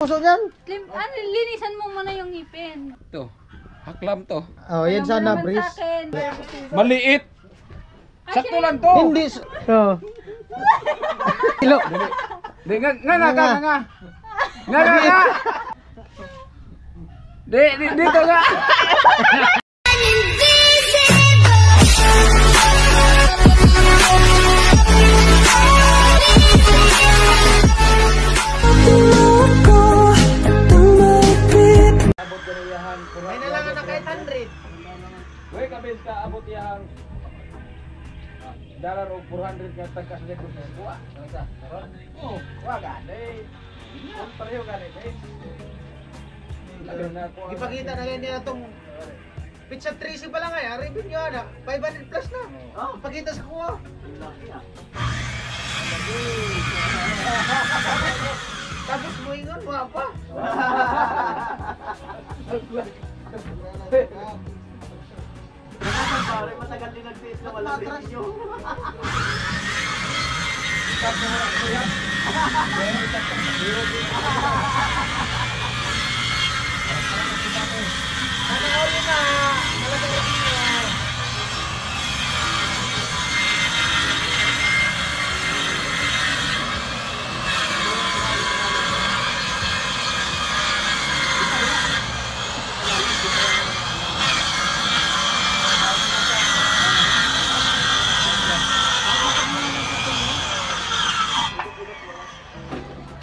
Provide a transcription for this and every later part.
Puso niyan. Linisan mo muna yung ngipin. Ito. Haklam to. Oh, yan sana, Bris. Maliit. Sakto lang to. Hindi. Oh. Ilo. Di nga. Dito nga. May nalangan na kahit 100. Weh kabel ka abot yang dalar og 400 ka tagkas sa likod mo. Wa, sa. Oh, wa gani. Ang pareho gani, eh. Ipakita na yan nila tong pizza 3 pa lang ay, review nyo na, 500 plus na. Ipakita sa kuha. Tapos mo ingon, mga pa. Matagal din nag-face na walang review. Tapos mo lang yan. Nanahuli na! Malagay na niya!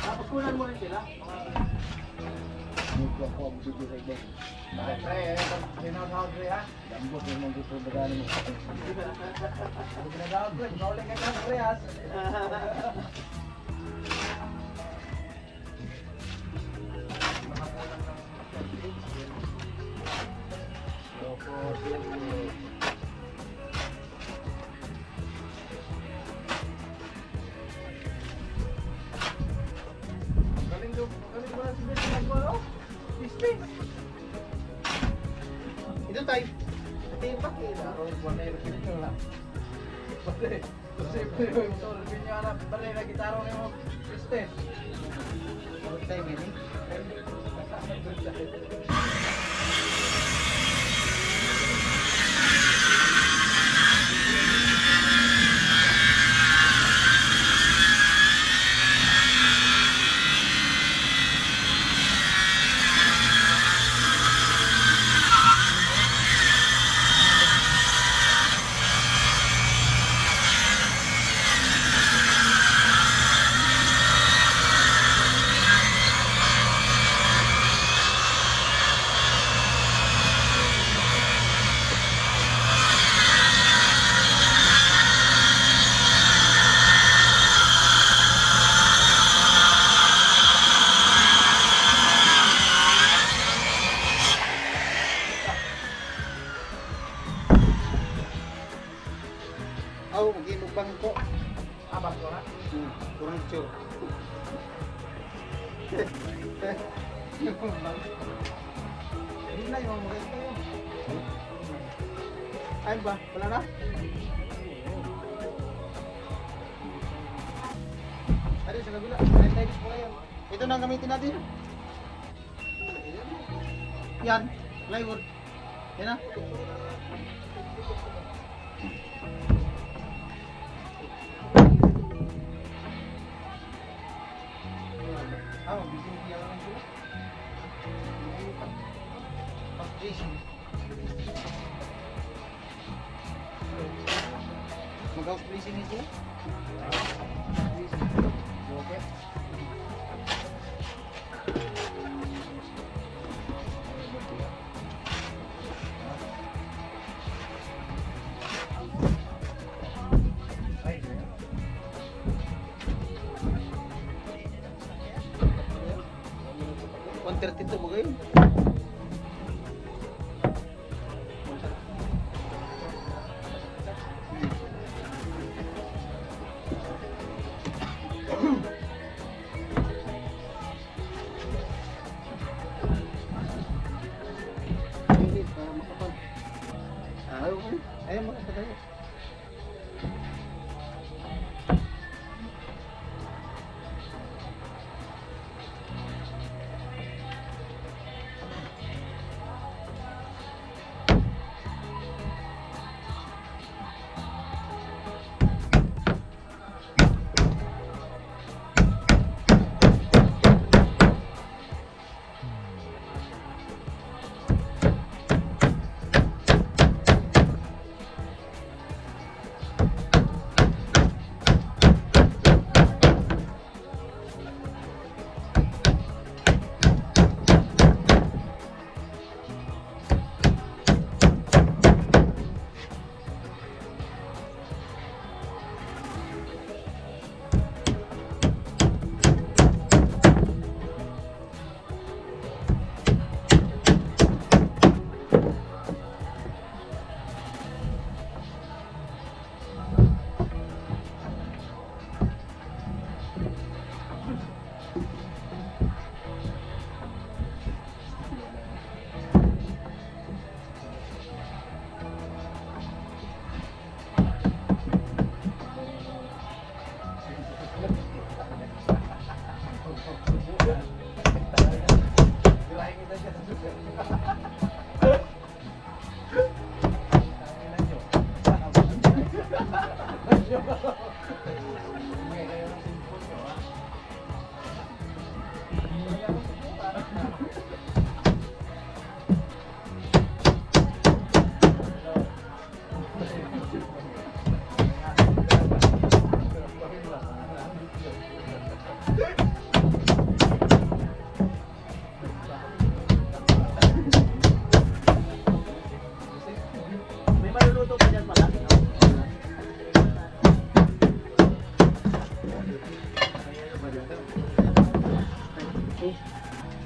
Tapos kunan mo rin sila. Pre, sinasahod pre ha? Dambot yung mga gusto bagani mo. Sinasahod pre, kauling ka lang pre ha? Galing mo na si Bes nagwalo? Itu tayo. Timbak kita. Balay kita lah. Balay. Siyempre yung motor pinyo anak balay na gitaro ni mo. Este. What time ini? Oh, mag-inubang ko. Abang ko na? Kurang tiyo. Hindi na yung mga ito yun. Ayun ba? Wala na? Ano sa kabila? Ayun tayo po yan. Ito na ang gamitin natin. Yan. Plywood. Yan na. Mag-house placing ito? Okay. $132 mo kayo? Ayaw makapagay.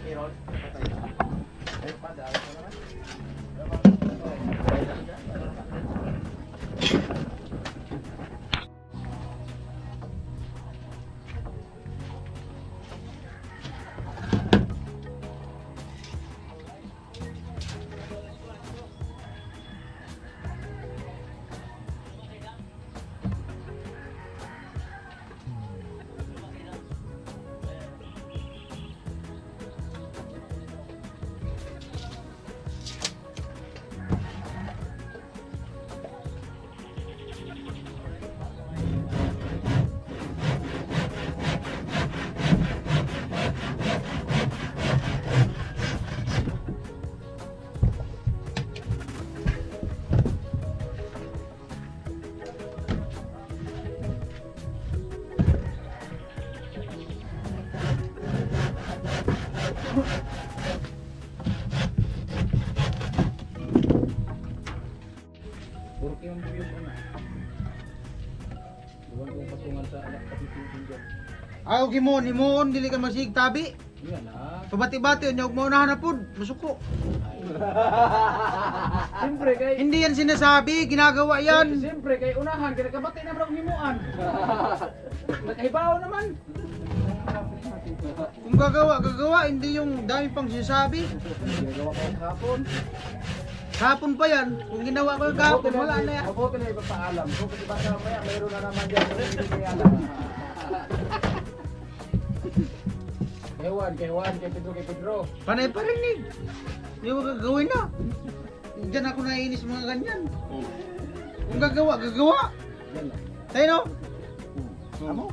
Kirol. Patay na. Ay, padal ko naman. Puro kayong views na. Buwan kong patungan sa anak kapitulin dyan. Ayaw kimon, imon, dili ka masig tabi. Yan ah. Pabati-bati, huwag mo unahan na po, masuko. Siyempre kay... Hindi yan sinasabi, ginagawa yan. Siyempre kay unahan, kaya kabati na bro himuan. Nakahibaw naman. Kung gagawa, hindi yung dami pang sinasabi. Ginagawa ko kahapon. Hapon pa yan, kung ginawa ko yung kahapon, wala na yan. Mabuti na ipapaalam. Kung kasi baka mamaya, mayroon na naman dyan. Hindi kaya alam. Kay Juan, kay Pedro. Panay parinig. Hindi mo gagawin na. Diyan ako naiinis mga ganyan. Kung gagawa. Yan lang. Tayo no? Amo?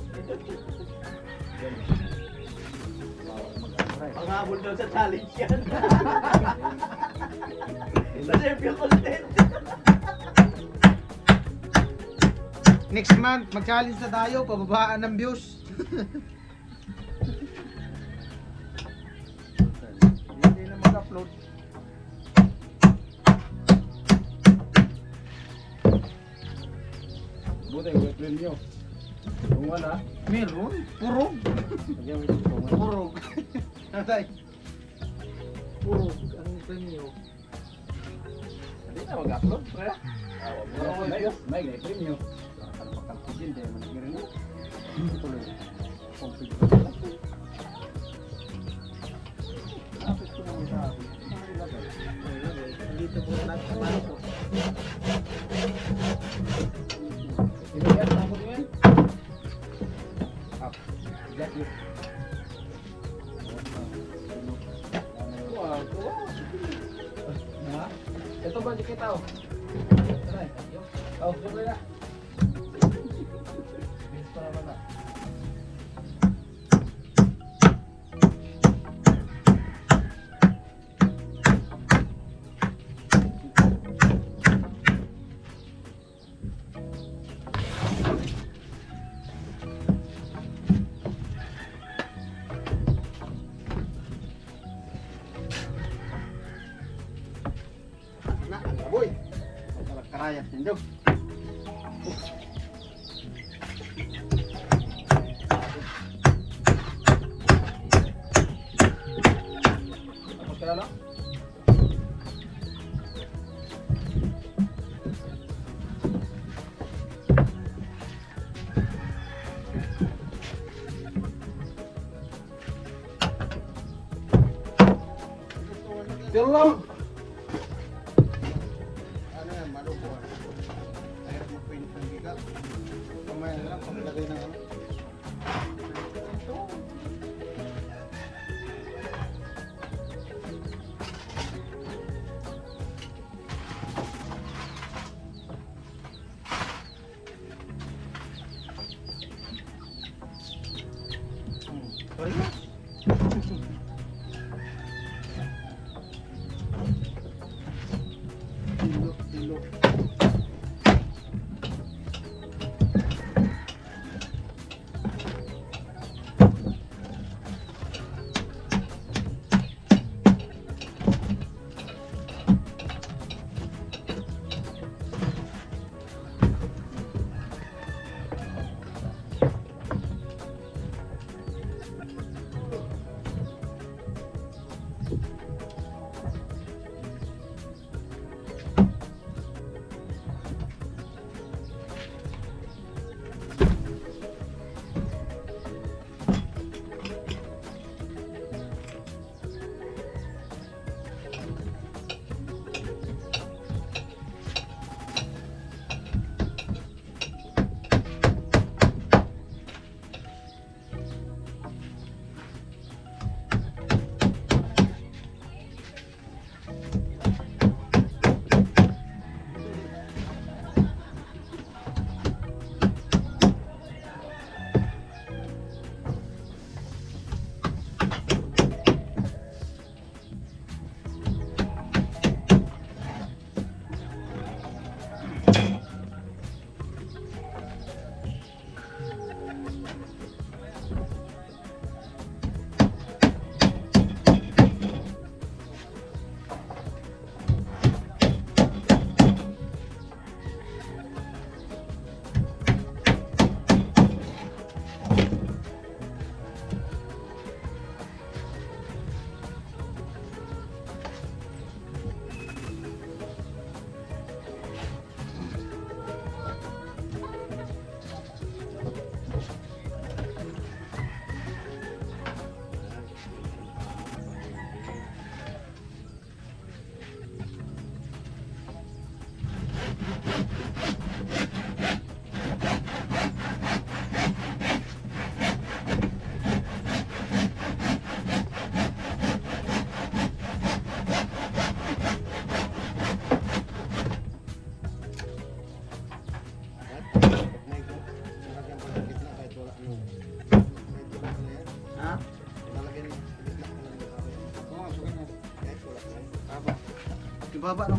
Panghabol daw sa challenge yan. Sa champion content. Next month, mag-challenge na tayo, pababaan ng views. Hindi na mag-upload. Buti, wait rin nyo. Kung wala, Meron, purog. nagyan mo ito. Purog. Natay. Purog ang premyo. Hindi na mag-upload, pre. May premium. Para makalpidin, dahil manigirin mo. Tuloy. Configure. Kapit ko naman sa akin. Dito po natin sa palo po. Ibigyan, tapos mo yan. Up. Just you. Wow, wow. Ha? Ito ba di kita oh? Tara. Oh, siyempre na. Bilis pa naman na. Na, boy. Karayas ninyo. Tapos ka na lang? Pero lang! Ano yan, malubo. Ayaw mag-paint ng giga. Kamaya na lang, paglagay ng ano. Parehas. Tilo. Ibaba no.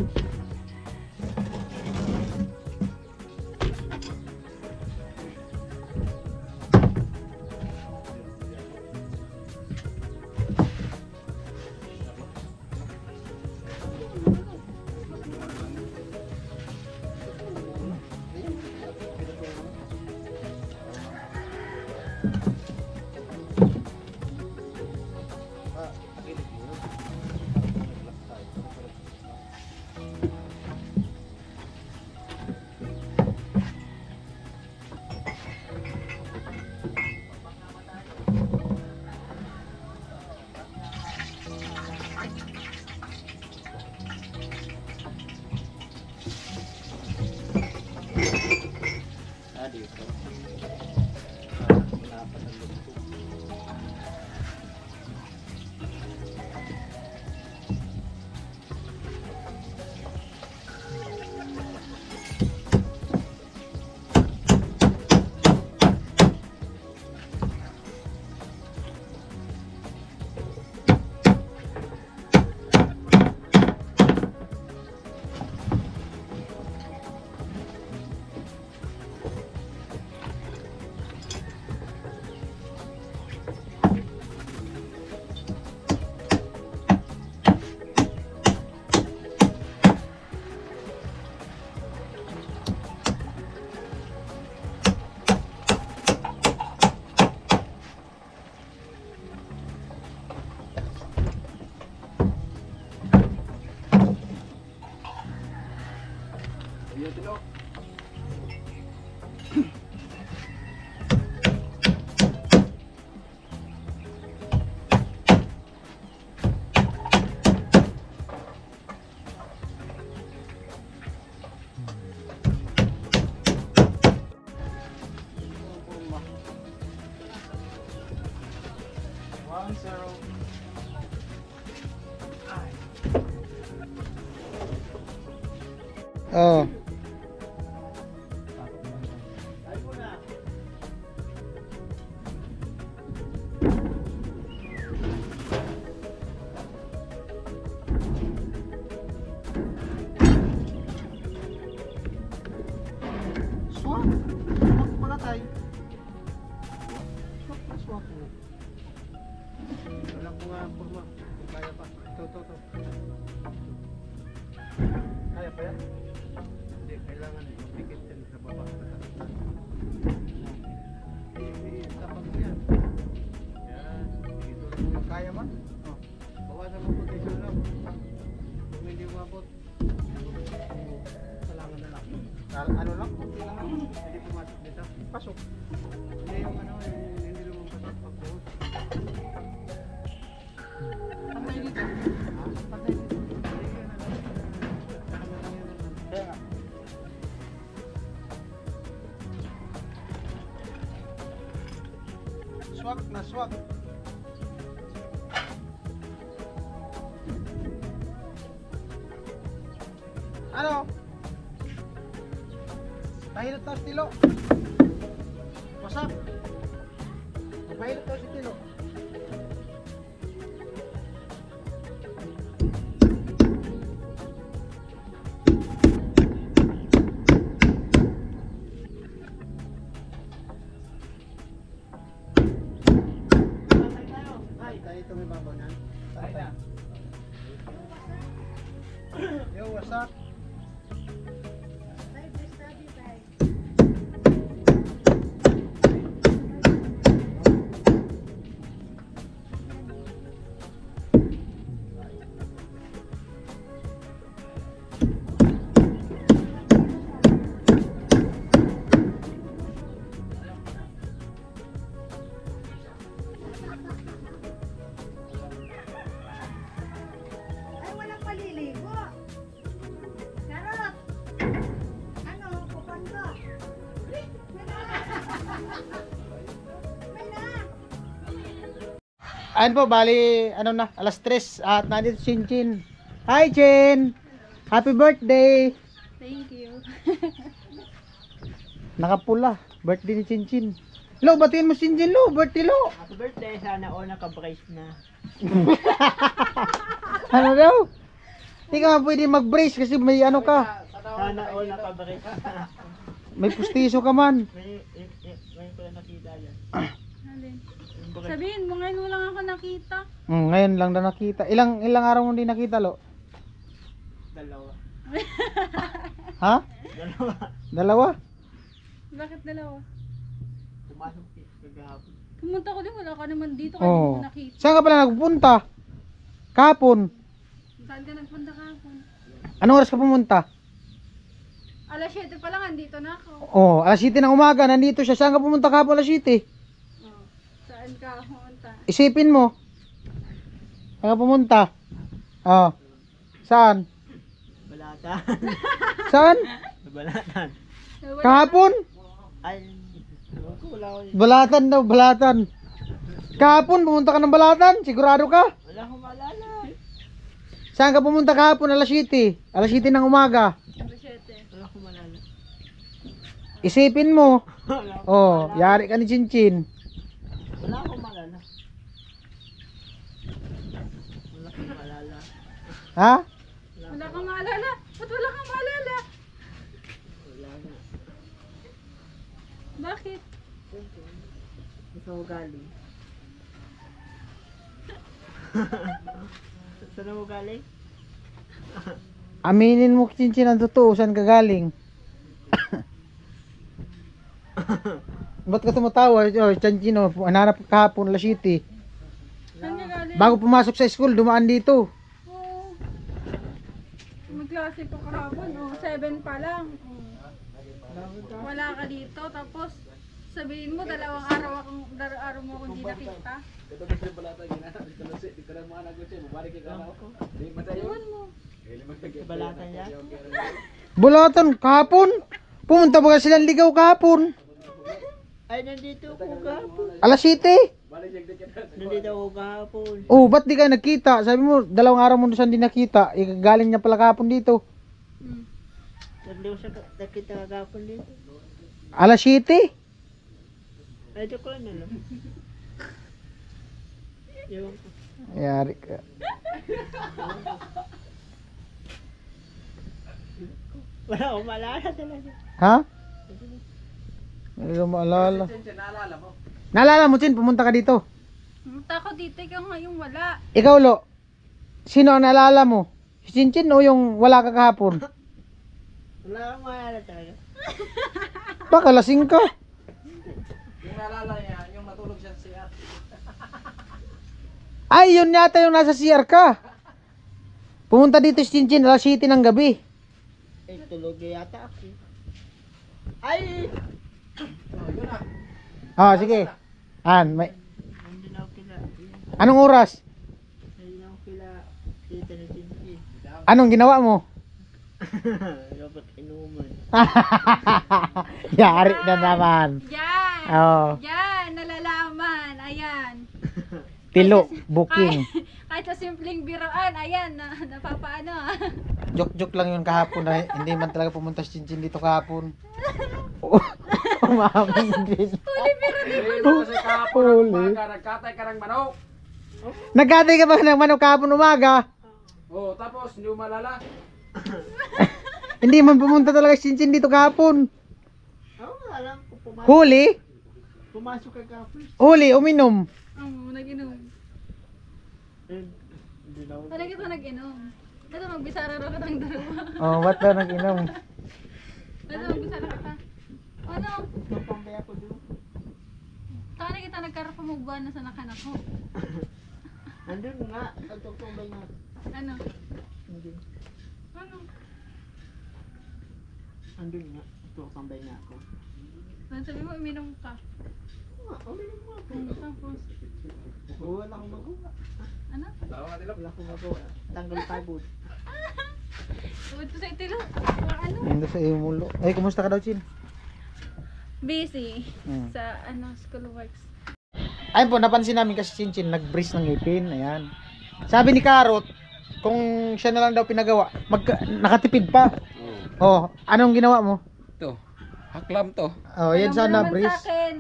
Oh. Swak. Swak pala tayo. Swak na swak. Wala ko nga ang forma. Kaya pa. Ito. Kaya pa yan? Hindi, kailangan pikit din sa baba. Tapat mo yan. Yan. Dito lang yung kaya man. Oh. Bawasan mo po dito lang. Kung hindi umabot, kailangan na lang. Ano lang? Kunti lang lang. Hindi pumasok dito. Pasok. Hindi yung ano, hindi lumang pasok. Pagbuhos. Pantay dito. Pantay dito. Kaya nga. Swak na swak. Ano? Pahilot na si Tilo. What's up? Pahilot na si Tilo. Ito may babaw na. Yo, what's up? Ayun po, bali, ano na, alas 3 at nandito si Chin. Hi Chin! Happy birthday! Thank you. Nakapula, birthday ni Chin Chin. Lo, batiin mo Chin Chin, Lo, birthday Lo! Happy birthday, sana all naka-brace na. Ano daw? Di ka pwede mag-brace kasi may ano ka. Sana all nakabalik. May pustiso ka man. May pala nakita yan. Alin? Sabihin mo, ngayon mo lang ako nakita. Ngayon lang na nakita. Ilang araw mo hindi nakita, Lo? Dalawa. Ha? Dalawa. Dalawa? Bakit dalawa? Pumasok kagahapon. Pumunta ko din, wala ka naman dito, kaya hindi Oo. mo nakita. Saan ka pala nagpunta? Kahapon. Saan ka nagpunta kahapon? Anong oras ka pumunta? Alas 7 pa lang, andito na ako. Oh, alas 7 ng umaga, nandito siya. Saan ka pumunta kahapon alas 7? Oh. Saan ka pumunta? Isipin mo. Saan ka pumunta? Oh. Saan? Balatan. Saan? Balatan. Kahapon? Ay, wala ko. Balatan daw, balatan. Kahapon, pumunta ka ng balatan? Sigurado ka? Wala akong maalala. Saan ka pumunta kahapon alas 7? Alas 7 ng umaga. Alas 7. Wala akong maalala. Isipin mo. Wala akong Oh, maalala. yari ka ni Chinchin. Wala akong maalala. Wala akong maalala. Ha? Wala kang maalala? Ba't wala kang maalala? Wala na. Bakit? Saan mo galing? Saan mo galing? Aminin mo, Chinchin, ang totoo. Saan ka galing? Ba't ka tumatawa? Oh, Chinchin, oh, hanap ka kahapon alas 7. Saan ka galing? Bago pumasok sa school, dumaan dito. Oo. Magklase ko kahapon, 7 pa lang. Wala ka dito, tapos sabihin mo, dalawang araw mo akong di nakita. Ito kasi balata ginana. Dito na mga anak ko siya. Mabalik yung araw ko. Di matayo. Iwan mo. Balatan yan? Bulatan, kahapon. Pumunta ba silang ligaw kahapon? Ay, nandito ako kahapon. Alas 7. Nandito ako kahapon. Oh, ba't di ka nagkita? Sabi mo, dalawang araw mo saan di nakita. Galing niya pala kahapon dito. Nandito siya nakita kahapon dito. Alas 7? Ay, joke lang na lang. Ewan ko. Yari ka. Wala akong maalala talaga. Ha? Hindi ko maalala. Chinchin, naalala mo? Naalala mo, Chin, pumunta ka dito. Pumunta ako dito, ikaw ngayon wala. Ikaw, Lo. Sino ang naalala mo? Si Chinchin o yung wala ka kahapon? Wala akong maalala talaga. Baka lasing ka. Yung naalala niya, yung natulog siya sa CR. Ay, yun yata yung nasa CR ka. Pumunta dito si Chinchin alas 7 ng gabi. Eh, tulog yata ako. Ay! Oh, yun na. Ah, sige. May... Nandun ako kila. Anong oras? Nandun ako kila. Tita na Chinchi. Anong ginawa mo? Dapat inuman. Yari na naman. Yan! Oo. Yan, nalalaman. Ayan. Tilo, booking. Kahit sa simpleng biroan, ayan, napapaano. Joke-joke lang yun kahapon na hindi man talaga pumunta si Chinchin dito kahapon. Umamin din. Kasi kahapon ng umaga, nagkatay ka ng manok. Nagkatay ka ba ng manok kahapon umaga? Oh, tapos hindi mo malala. Hindi man pumunta talaga si Chinchin dito kahapon. Oo, alam ko pumasok. Huli? Pumasok ka kahapon. Huli, uminom. Oo, nag-inom. Eh, hindi na ako. Parang ito nag-inom. Ito, magbisara ro ka ng dalawa. Oh, what daw nag-inom? Ito, magbisara ka. Ano? Napambay ako doon. Saan kita nagkarapamugba na sa nakanak ko? Nandun nga. Ang tumbay nga. Ano? Nandun. Ano? Nandun nga. Tumbay nga ako. Sabi mo, uminom ka. Uminom mo ako. Tapos, Wala akong magawa. ano? Wala akong magawa. Tanggal pagod. Ito sa itilo. Ano? Hindi sa iyo mulo. Ay, kumusta ka daw, Chin? Busy. Hmm. Sa, school works. Ayun po, napansin namin kasi Chinchin nag-brace ng ngipin. Ayan. Sabi ni Karot, kung siya na lang daw pinagawa, nakatipid pa. Oh, anong ginawa mo? Ito, haklam to. Oh, yan Alam mo sana naman brace. sa akin.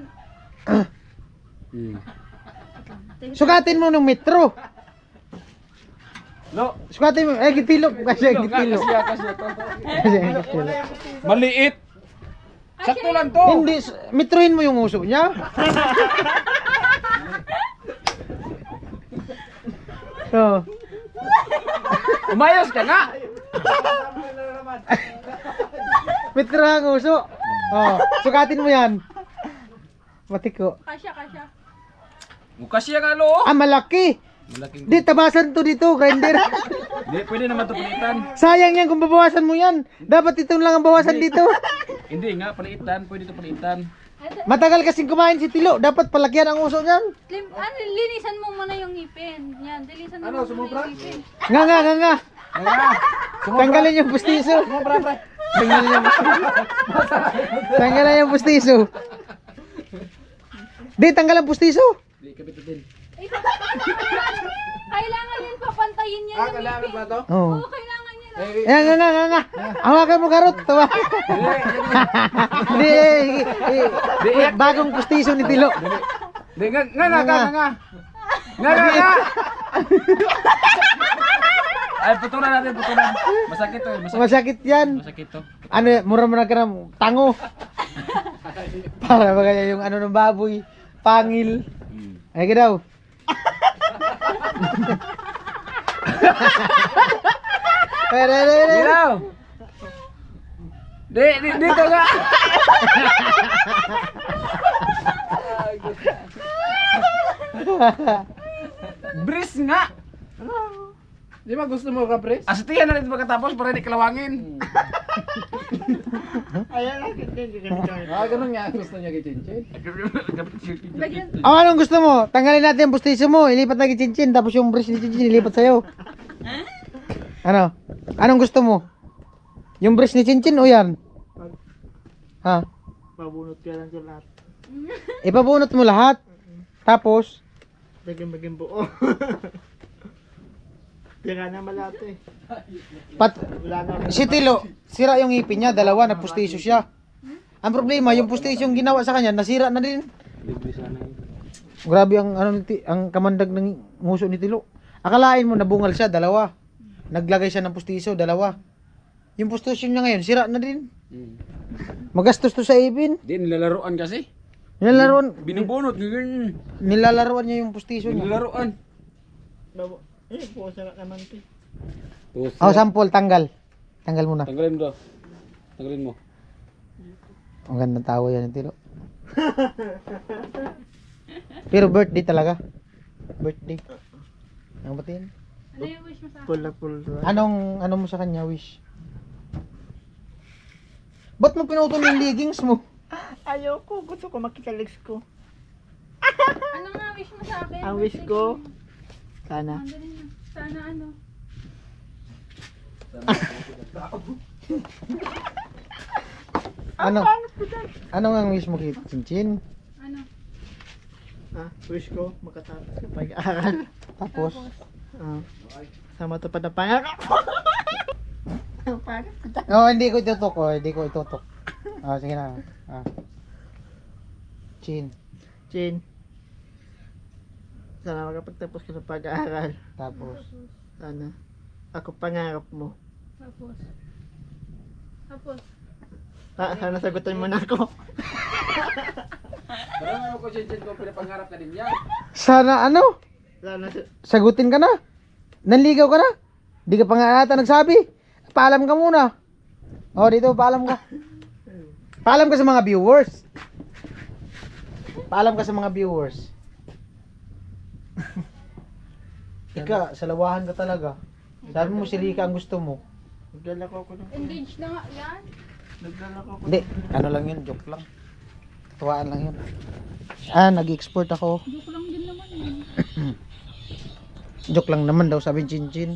Sukatin mo ng metro. No. Squatin mo. Gitilo. Kasi gitilo. Kasi to. Kasi gitilo. Maliit. Sakto lang to. Hindi, metrohin mo yung uso niya. Oh. Umayos ka nga. Metro ang uso. Oh, sukatin mo yan. Matiko. Kasya, kasya. Mukha siya nga lo. Malaki. Malaking. Di, tabasan to dito, grinder. Di, pwede naman to palitan. Sayang yan kung babawasan mo yan. Dapat ito lang ang bawasan dito. Hindi nga, palitan. Pwede to palitan. Matagal kasing kumain si Tilo. Dapat palagyan ang uso niyan. Linisan mo muna yung ngipin. Yan, linisan mo muna yung ngipin. Nga. Nga. Tanggalin yung pustiso. Sumobra, pre. Tanggalin yung pustiso. Tanggalin yung pustiso. Di, tanggal ang pustiso. Di, kapit din. Kailangan yan, papantayin niya yung Kailangan ngipin. ba to? Oo. Oo, kailangan niya lang. Nga. Hawakan mo karot. Tawa. Di, bagong pustiso ni Tilo. Di, nga. Ay, putulan natin. Masakit to. Masakit yan. Masakit to. Ano, mura-mura ka ng tango. Para ba kaya yung ano ng baboy, pangil. Ay ka daw. Ilaw. Dito nga. Bris nga. Di ba gusto mo ka, Pres? Asitihan na rin pagkatapos para hindi kalawangin. Ganun nga gusto niya kay Chinchin. Lagyan, Anong gusto mo? Tanggalin natin yung pustiso mo, ilipat na kay Chinchin, tapos yung bris ni Chinchin ilipat sa'yo. Ano? Anong gusto mo? Yung bris ni Chinchin o yan? Ha? Pabunot ka lang sa lahat. Ipabunot mo lahat. Tapos, Maging buo. Tira na malate. wala na. Si Tilo, sira yung ngipin niya, dalawa, nagpustiso siya. Ang problema, yung pustiso yung ginawa sa kanya, nasira na din. Grabe ang ang kamandag ng nguso ni Tilo. Akalain mo nabungal siya, dalawa. Naglagay siya ng pustiso, dalawa. Yung pustiso niya ngayon, sira na din. Magastos to sa ipin. Di, nilalaroan kasi. Nilalaroan, Binubunot. Ganyan. nilalaroan niya yung pustiso niya. Nilalaroan. Pusa na naman ito. Oh, sample, tanggal. Tanggal muna. Tanggalin mo daw. Tanggalin mo. Ang gandang tawa yan ni Tilo. Pero birthday talaga. Birthday. Ang batiin. ano yung wish mo sa akin? Pula-pul. Ano mo sa kanya, wish? Ba't mo pinutol yung leggings mo? Ayoko. Gusto ko makita legs ko. Ano nga wish mo sa akin? Ang wish ko, sana. Ang galing na. Sana ano? Ano ang wish mo kay Chinchin? Ano? Wish ko makatapos sa pag-aaral. Tapos, Sa matupad na pangarap. hindi ko itutok. Hindi ko itutok. Sige na. Chin. Chin. Sana makapagtapos ka sa pag-aaral. Tapos, Sana. Ako pangarap mo. Tapos. Sana sagutin mo na ako. Parang ako Chinchin ko pinapangarap na din yan. sana ano? Sana Sagutin ka na? Nanligaw ka na? Di ka pa nga ata nagsabi. Paalam ka muna. Dito, paalam ka. Paalam ka sa mga viewers. Paalam ka sa mga viewers. Ika, salawahan ka talaga. Sabi mo si Rika ang gusto mo. naglalako ako ng Engage na nga yan. naglalako ako. Hindi, ano lang yun, joke lang. Tuwaan lang yun. Nag-export ako. Joke lang din naman. Joke lang naman daw sabi ni Chinchin.